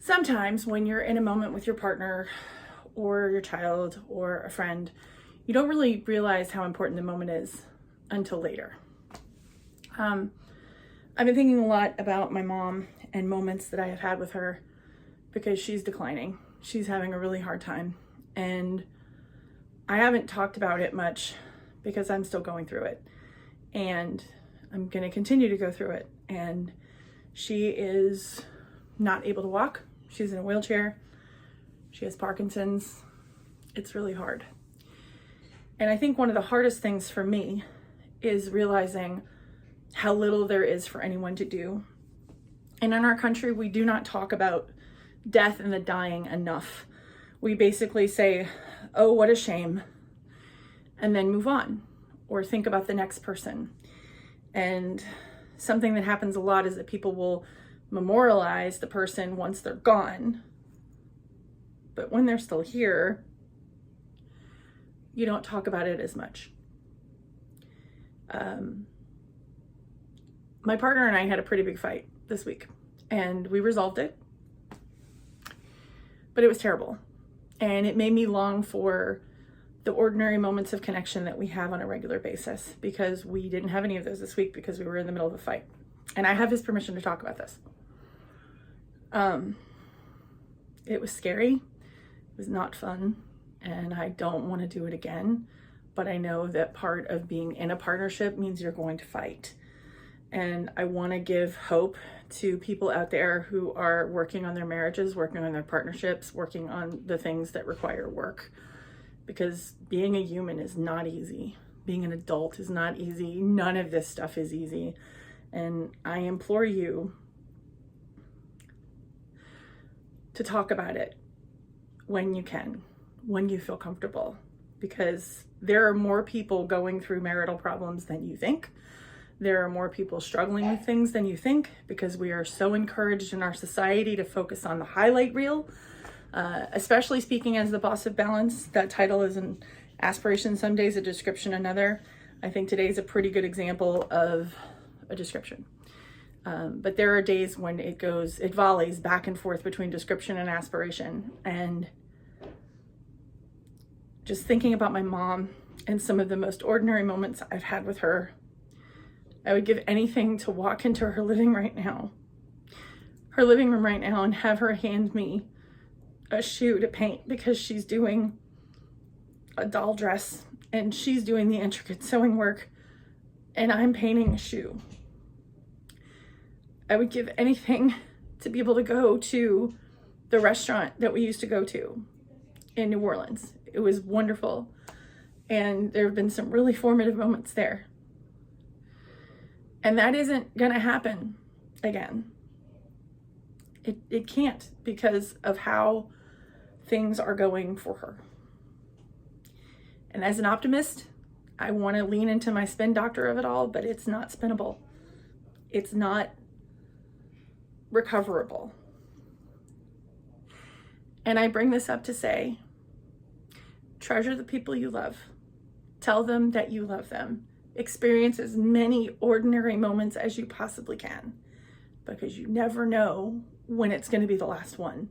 sometimes when you're in a moment with your partner or your child or a friend, you don't really realize how important the moment is until later. I've been thinking a lot about my mom and moments that I have had with her because she's declining. She's having a really hard time. And I haven't talked about it much because I'm still going through it. And I'm going to continue to go through it. And she is not able to walk. She's in a wheelchair. She has Parkinson's. It's really hard. And I think one of the hardest things for me is realizing how little there is for anyone to do. And in our country, we do not talk about death and the dying enough. We basically say, oh, what a shame, and then move on or think about the next person. And something that happens a lot is that people will memorialize the person once they're gone. But when they're still here, you don't talk about it as much. My partner and I had a pretty big fight this week, and we resolved it. But it was terrible. And it made me long for the ordinary moments of connection that we have on a regular basis, because we didn't have any of those this week because we were in the middle of a fight. And I have his permission to talk about this. It was scary. It was not fun. And I don't want to do it again. But I know that part of being in a partnership means you're going to fight. And I want to give hope to people out there who are working on their marriages, working on their partnerships, working on the things that require work. Because being a human is not easy. Being an adult is not easy. None of this stuff is easy. And I implore you to talk about it when you can, when you feel comfortable. Because there are more people going through marital problems than you think. There are more people struggling with things than you think, because we are so encouraged in our society to focus on the highlight reel, especially speaking as the boss of balance. That title is an aspiration some days, a description another. I think today's a pretty good example of a description. But there are days when it volleys back and forth between description and aspiration. And just thinking about my mom and some of the most ordinary moments I've had with her, I would give anything to walk into her living room right now, and have her hand me a shoe to paint, because she's doing a doll dress and she's doing the intricate sewing work and I'm painting a shoe. I would give anything to be able to go to the restaurant that we used to go to in New Orleans. It was wonderful. And there have been some really formative moments there. And that isn't going to happen again. It can't, because of how things are going for her. And as an optimist, I want to lean into my spin doctor of it all, but it's not spinnable. It's not recoverable. And I bring this up to say, treasure the people you love. Tell them that you love them. Experience as many ordinary moments as you possibly can, because you never know when it's going to be the last one.